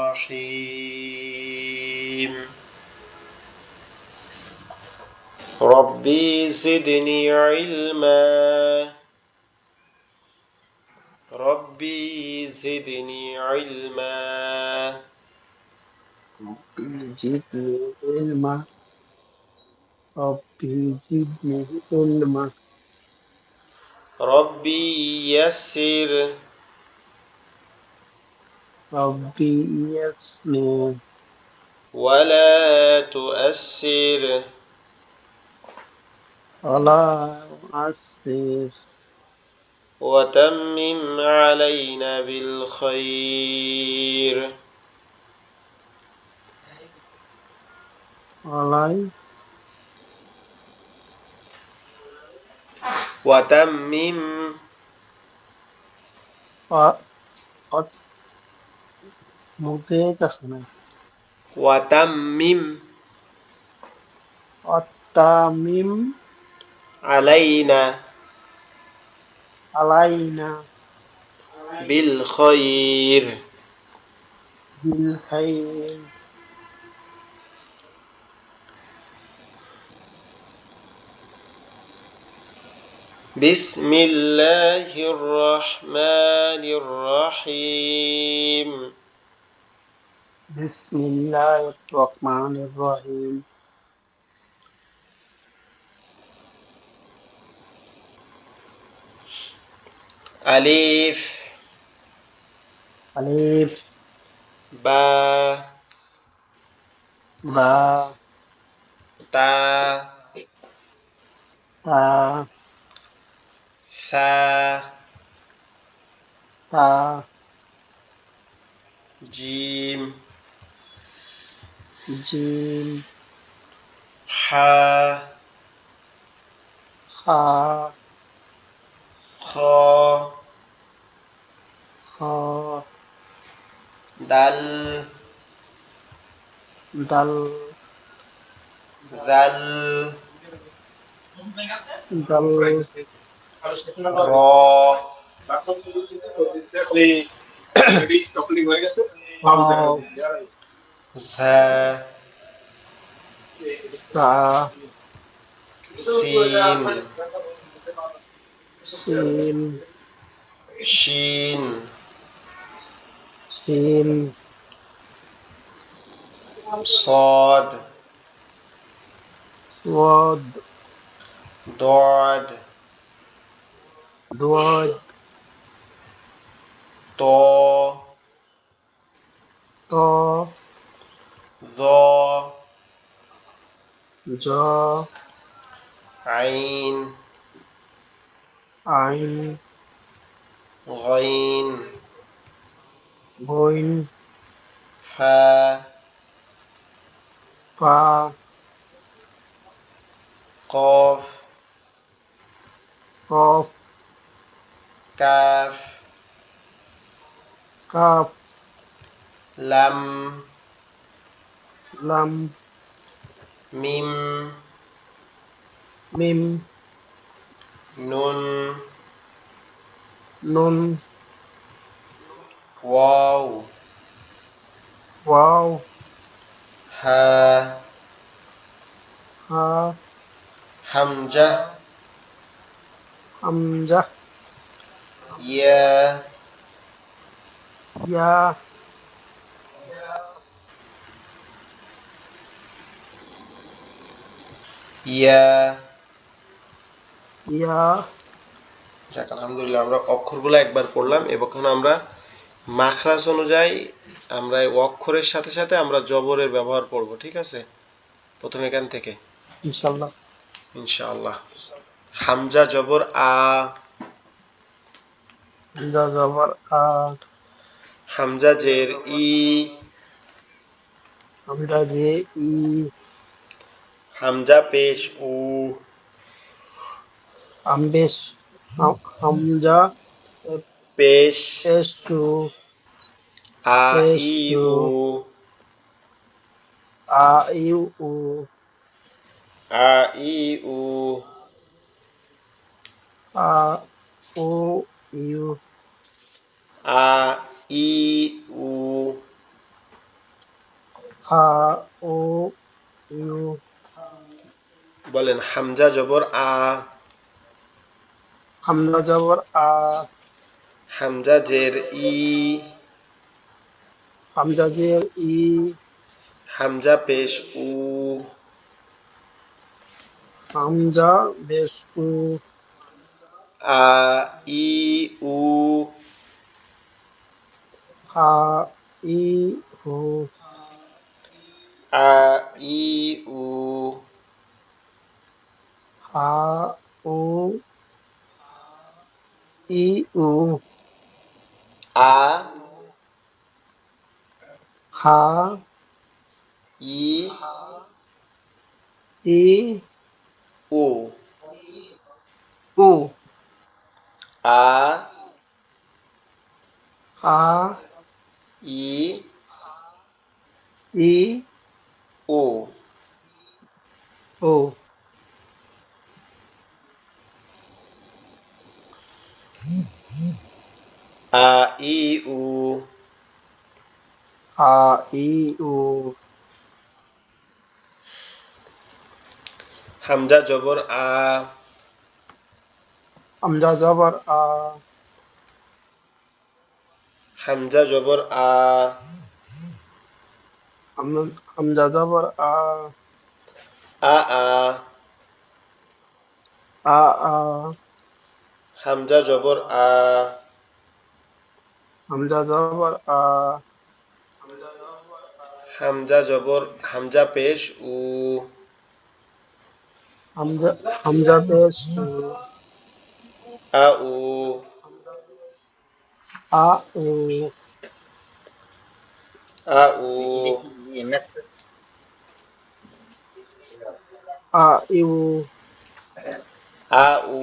الرحيم ربي زدني علما ربي زدني علما ربي زدني علما ربي زدني علما ربي يسر ربي يسر ولا تؤسر ولا أعسر وتمم علينا بالخير ولا وتمم مجھے سنا وتمم التميم علينا علينا بالخير بالخير بسم الله الرحمن الرحيم بسم الله الرحمن الرحيم ألف ألف با با تا تا ثا تا جيم جيم حا خا خا خا دل دل ذل دل را واو زا سا سين سين شين سين صاد صاد ضاد ضاد طا طا ظا جا عين عين غين غين فا فا قاف قاف كاف كاف لم لم ميم ميم نون نون واو واو ها ها حمزة حمزة يا يا يا يا যাক আলহামদুলিল্লাহ আমরা অক্ষরগুলো একবার পড়লাম এখন আমরা মাখরাজ অনুযায়ী আমরা এই অক্ষরের সাথে সাথে আমরা জবরের ব্যবহার করব ঠিক আছে প্রথমে এখান থেকে ইনশাআল্লাহ ইনশাআল্লাহ হামজা জবর আ হামজা জবর আ হামজা জের ই হামজা জে ই হামজা পেশ উ হামবেশ হামজা পেশ পেশু আ ই পেশু উ আ ইউ উ আ ই উ আ ও ইউ আ ই উ হা ও ইউ বলেন হামজা জবর আ, হামজা জবর আ হামজা জের ই, হামজা জের ই হামজা পেশ উ, হামজা বেশ উ আ ই উ, হা ই হু আ ই উ, হা উ ই উ আ হা ই ই উ, উ আ হা ই ই উ, ও আ ই উ, হা ই উ হামজা জবর আ, হামজা জবর আ হামজা জবর আ, হামজা জবর আ আ আ, আ আ হামজা জবর আ, হামজা জবর আ হামজা জবর হামজা পেশ উ, হামজা হামজা পেশ উ আ উ, আ উ আ উ, আ ইউ আ উ,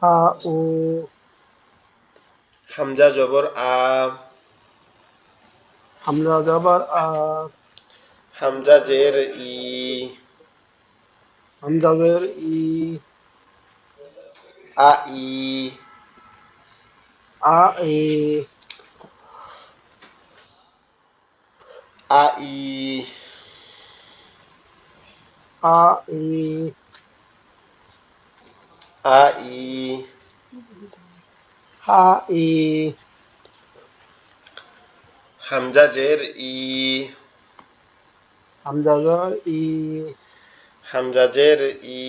আ উ হামজা জবর আ, হামজা জবর আ হামজা জের ই, হামজা জের ই আ ই, আ ই আ ই, আ ই আ ই, হা ই হামজা জের ই, হামজা জের ই হামজা জের ই,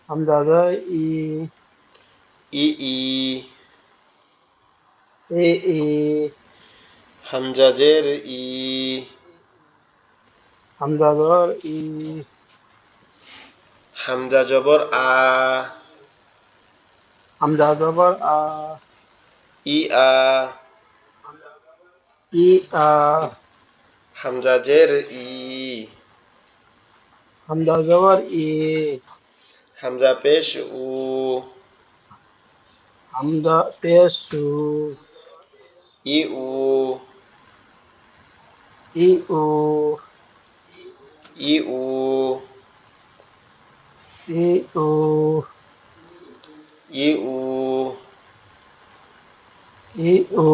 হামজা জের ই ই ই, এ ই হামজা জের ই, হামজা জের ই হামজা জবর আ, হামজা জবর আ ই আ, ই আ হামজা জের ই, হামজা জবর ই হামজা পেশ উ, হামজা পেশ উ ই উ, ই উ ই উ, ই উ ই উ, ই উ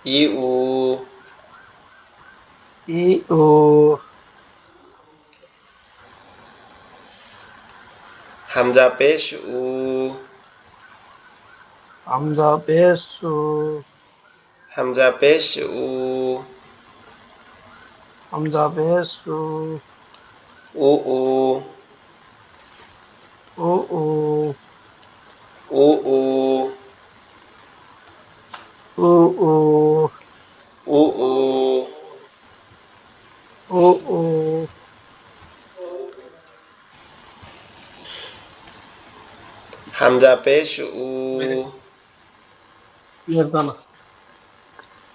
ই উ, ই উ হামজা পেশ উ, হামজা পেশ উ হামজা পেশ উ, হামজা পেশ উ উ উ, উ উ উ উ, উ উ উ উ, উ উ হামজা পেশ উ,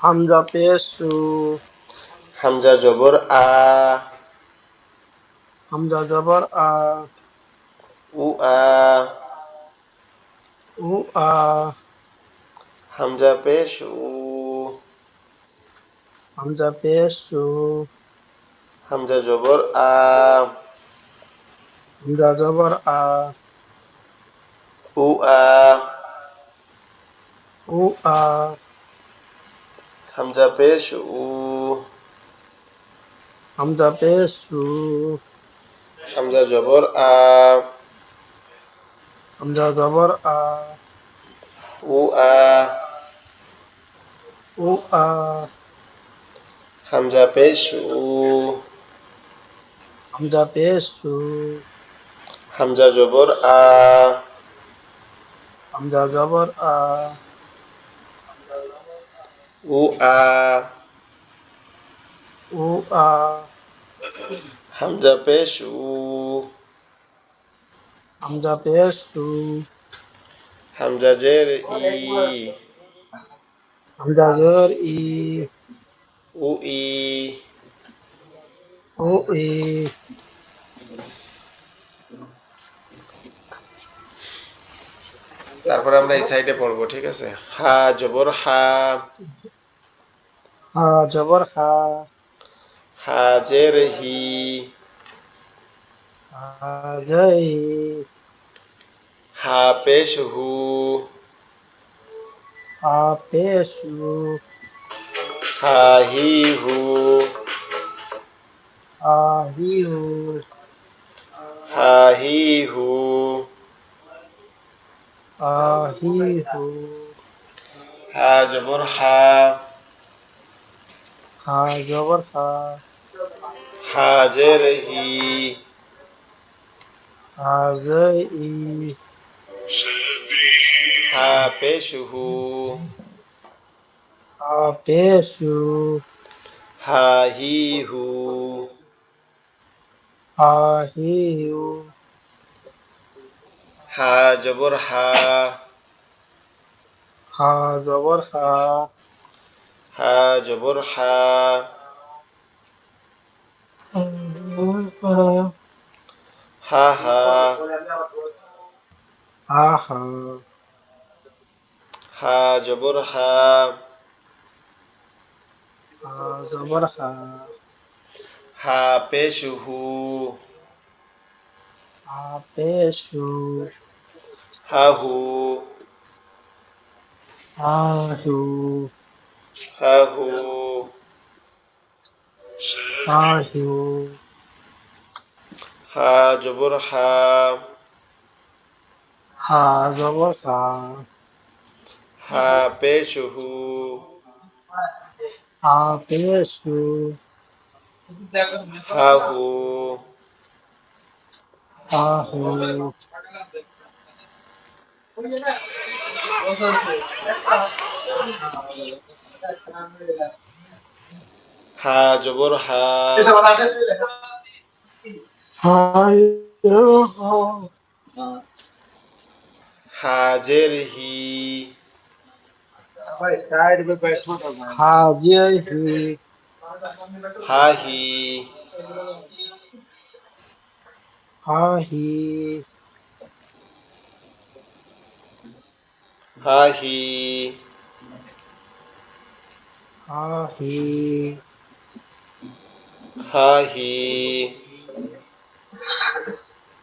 হামজা পেশ উ হামজা জবর আ, হামজা জবর আ উ আ, উ আ হামজা পেশ উ, হামজা পেশ উ হামজা জবর আ, হামজা জবর আ উ আ, উ আ হামজা পেশ উ, হামজা পেশ সু, হামজা জবর আ, হামজা জবর আ, উ আ, উ আ, হামজা পেশ উ, হামজা পেশ সু, হামজা জবর আ, হামজা জবর আ, উ আ, উ আ, হামজা পেশ উ, হামজা পেশ সু, হামজা জের ই, হামজা জের ই, উ ই, উ ই, তারপরে আমরা এই সাইডে পড়বো, ঠিক আছে। হা জবর হা, হা জবর হা, হা জের হি, হা জয়, হা পেশ হু, হা পেশ সু, হা হি হু, হা হি হু, হা হি হু, হা হি হু, হা জবর হা, হা জবর হা, হা জের হি, হা জয় ই, হা পেশ হু, হা পেশ সু, হা হি হু, হা হি হু, হা জবর হা, হা জবর হা, হা জবর হা, হা হা, হা হা, হা জবর হা, হা জবর হা, হা পেশ হু, হা পেশ সু, হা হু, হা হু, হা হু, হা হু, হা জবর হা, হা জবর হা, হা পেশ হু, হা পেশ সু, হা হু, হা হু, হা জবর হা, হা হা জের হি, হা জয় হি, হা হি, হা হি, হা হি, হা হি, হা হি,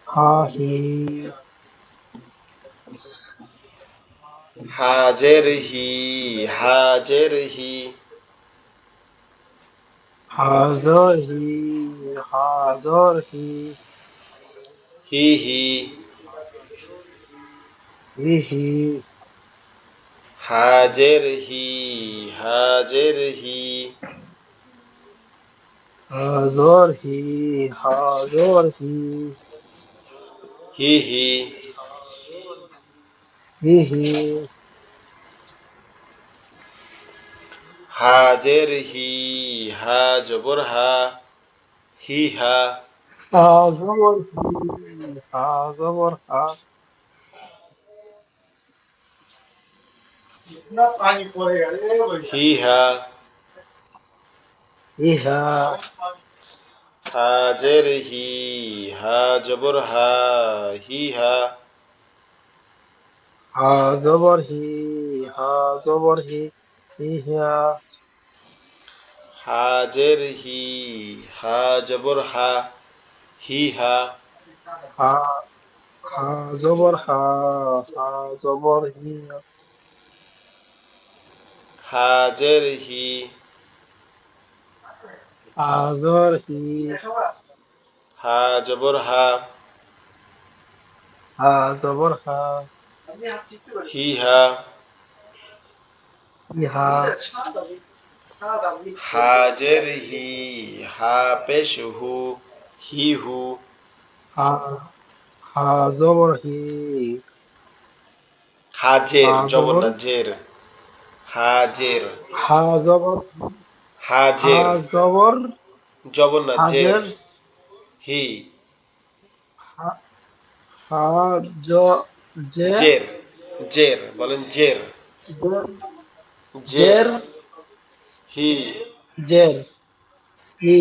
হা হি, হা জের হি, হা জের হি, হা জয় হি, হা জর হি, হি হি, হি হি, হা জের হি, হা জের হি, হা জর হি, হা জর হি, হি হি, হি হি, হা জের হি, হা জবর হা, হি হা, হা জবর হি, হা জবর হা, হি হা, হি হা, হা জের হি, হা জবর হা, হি হা, হা জবর হি, হা জবর হি, হি হা, হা জের হি, হা জবর হা, হি হা, হা হা জবর হা, হা জবর হি, হাজের হি, হাজর হি, হা জবর হা, হা জবর হা, হি হা, ইহা, হাজের হি, হা পেশ হু, হি হু, হা, হা জবর হি, হাজের হা জবর জবর, না জের, হাজের, হা জবর, হা হাজের জবর, জবর না জের, হাজের, হি হা, হা জ, জে, জের, জের বলেন জের, জের, জের, জের, হি জের, হি,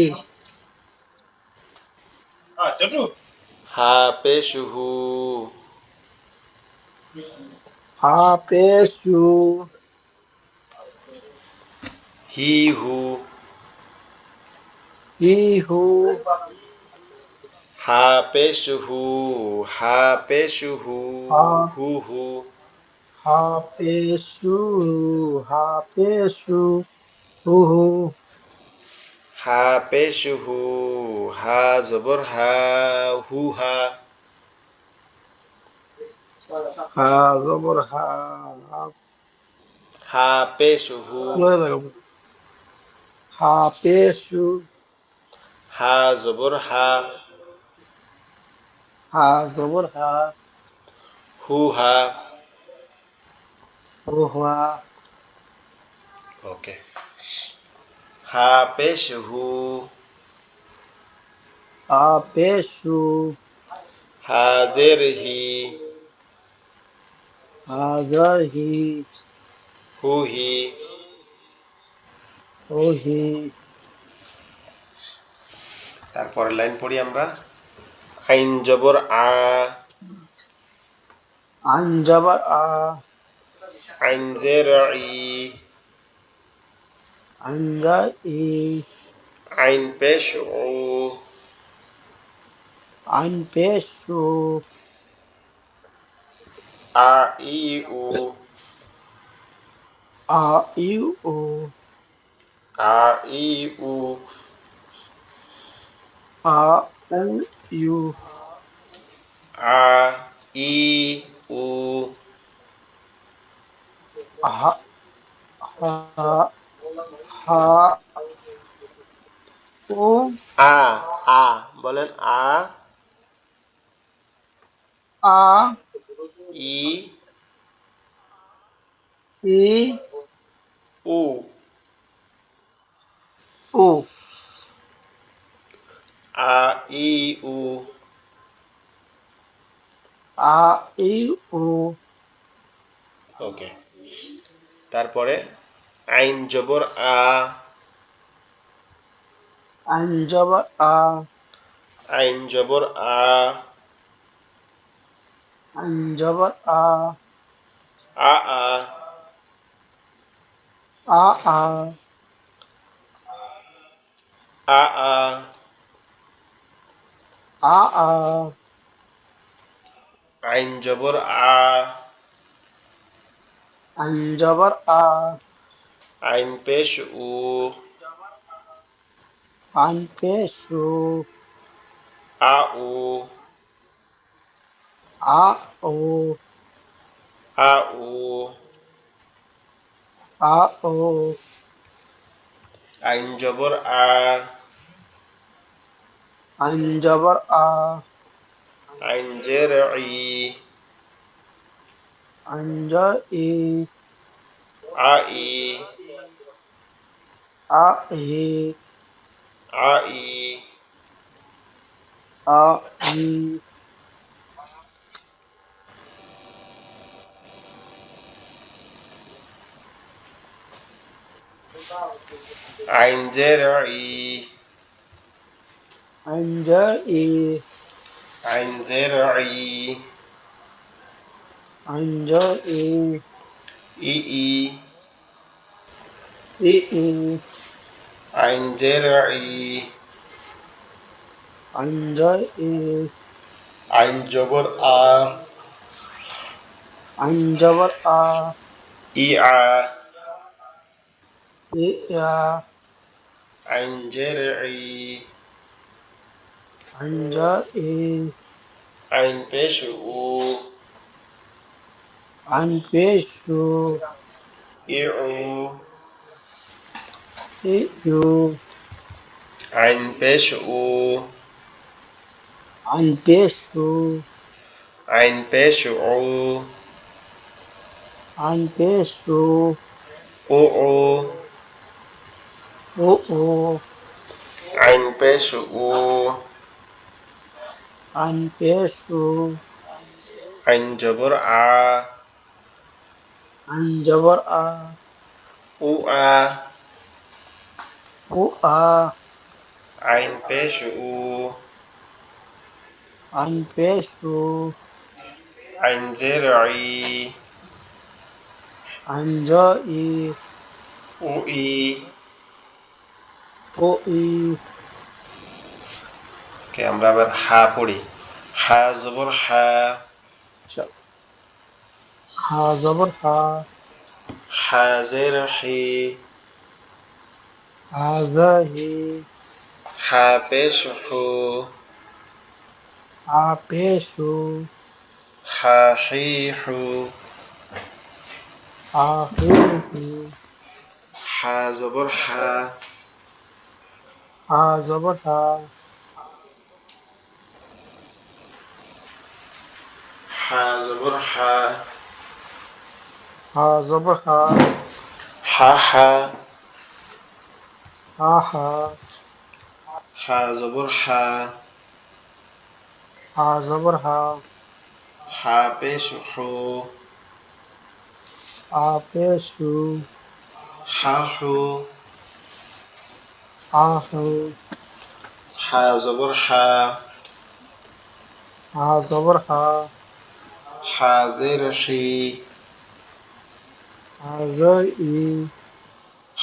হা পেশ হু, হা পেশু, হি হু, হি হু, হা পেশ হু, হা পেশ হু, হা, হু হু, হা পেশু, হা পেশু, হু হু, হা পেশ হু, হা জবর হা, হু হা, হা জবর হা, হা পেশ হু, লয়ে লাগাবো। হা পেশু, হা জবর হা, হা জবর হা, হু হা। হু হা, ওকে, হা পেশ হু, হা পেশু, হাজের হি, হা জর হি, হু হি। হু হি, তারপরের লাইন পড়ি আমরা। আইন জবর আ, আন জবর আ, আইন জের ই, আন জর ই, আইন পেশ উ, আন পেশু, আ ই উ, আ ইউ উ, আ ই উ, আ উ ইউ, আ ই উ, হা, হা, হা, উ, আ, আ বলেন আ, আ, ই, ই, উ, উ, আ ই উ। আ ইউ উ, ওকে, তারপরে আইন জবর আ, আন জবর আ, আইন জবর আ, আন জবর আ, আ আ, আ আ, আ আ, আ আ, আইন জবর আ, আন জবর আ, আইন পেশ উ, আন পেশু, আ উ, আ উ, আ উ, আ উ, আইন জবর আ, আন জবর আ, আইন জের ই, আন জর ই, আ ই, আ ই, আ ই, আ ই, আইন জের ই, আন জর ই, আইন জের ই, আন জর ই, ই ই, ই ই, আইন জের ই, আন জর ই, আইন জবর আ, আন জবর আ, ই আ, إيا عين جرعي عنجائي عين بيش او عنبيشو إيعو إيو عين بيش او عنبيشو عين بيش او عنبيشو او أو عين بيش او عنبيشو عين جبر ع عنجبر او ا أو عين بيش او عنبيشو عين زرعي عنجائي او اي أوئي ওকে আমরা আবার হা পড়ি হা জবর হা ها زبر ها হা জের হি ها زاهي হা পেশ হু ها بيشو হা হি হু ها خيوهي হা জবর হা ها زبر ها হা জবর হা ها زبر ها হা হা ها ها হা জবর হা ها زبر ها হা পেশ হু ها بيشو হা হু ها هو হা জবর হা ها زبر ها হা জের হি ها زائي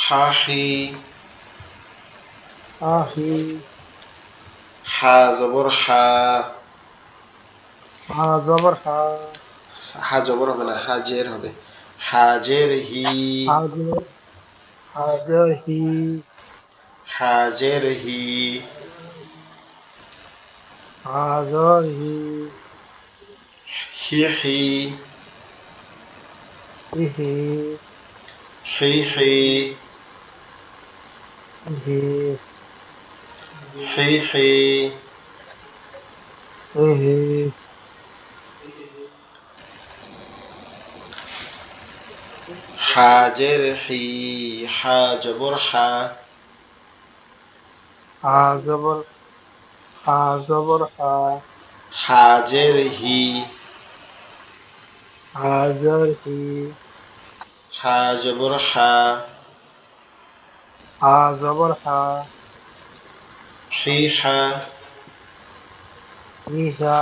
হা হি ها هي হা জবর হা ها زبر ها হা জবর হবে না হা জের হবে হা জের হি ها زبر ها زاهي হা জের হি ها زاهي হি হি إيه হি হি إيه হি হি إيه হা জের হি হা জবর হা ها زبر ها زبر ها হা জের হি ها زاهي হা জবর হা ها زبر ها হি হা إيها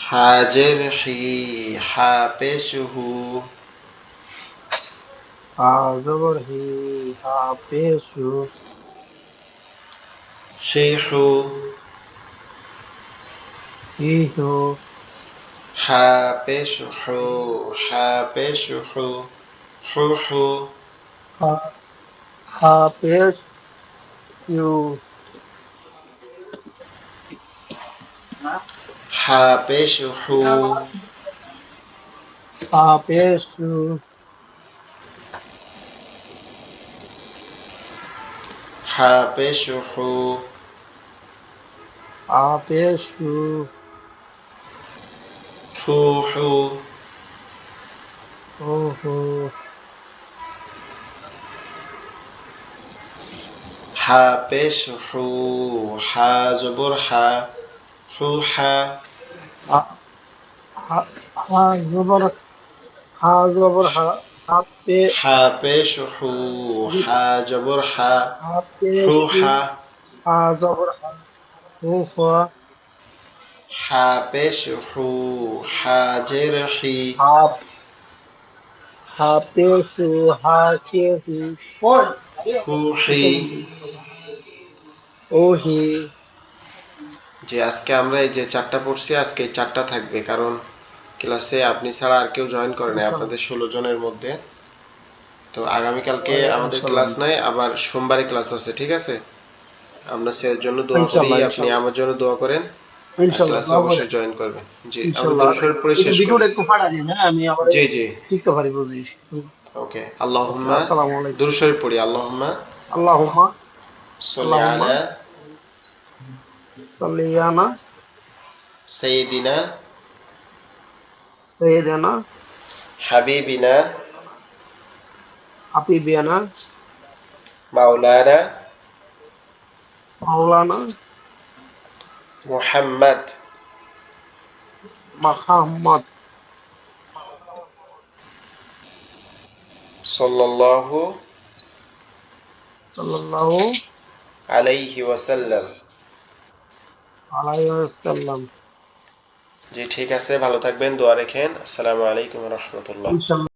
হা জের হি হা পেশ হু ها زبر هي ها بيشو হি হু إيهو হা পেশ হু হা পেশ হু হু হু ها ها بيشو হা পেশ হু ها بيشو হা পেশ হু ها بيشو হু হু أوهو হা পেশ হু হা জবর হা হু হা ها ها زبر ها زبر ها ها بي হা পেশ হু হা জবর হা ها হু بيشو হা ها زبر ها أوفا হা পেশ হু হা জের হি ها ها بيشو ها كيهي হু হি أوهي যে আজকে আমরা এই যে চারটা পড়ছি আজকে এই চারটা থাকবে কারণ ক্লাসে আপনি ছাড়া আর কেউ জয়েন করে নাই ইনশাল্লাহ। আপনাদের 16 জনের মধ্যে। তো আগামীকালকে আমাদের ইনশাল্লাহ ক্লাস নাই, আবার সোমবারে ক্লাস আছে, ঠিক আছে? আমরা স্যারের জন্য দোয়া করি, ইনশাল্লাহ আপনি ইনশাল্লাহ আমার জন্য দোয়া করেন, আর ইনশাল্লাহ ক্লাসে দোয়া করে অবশ্যই জয়েন করবেন। জি, আমরা ইনশাল্লাহ। দরুদ শরীফ পড়ে এটা শেষ করি। ভিডিওটা একটু ফাটা দিন, হ্যাঁ, আমি আবার জি জি, শিখতে পারি বুঝি। ওকে। ওকে, আল্লাহুম্মা, আসসালামু আলাইকুম। দরুদ শরীফ পড়ি। আল্লাহুম্মা আল্লাহুম্মা সাল্লি আল্লাহুম্মা আলা সাল্লি আলা সাইয়্যিদিনা সাইয়্যিদিনা হাবিবিনা হাবিবিনা মাওলানা মাওলানা মুহাম্মদ মুহাম্মদ সাল্লাল্লাহু সাল্লাল্লাহু আলাইহি ওয়াসাল্লাম। আলাইহি ওয়াসাল্লাম। জি, ঠিক আছে, ভালো থাকবেন, দোয়া রেখেন। আসসালামু আলাইকুম ওয়া রাহমাতুল্লাহ। ইনশাল্লাহ।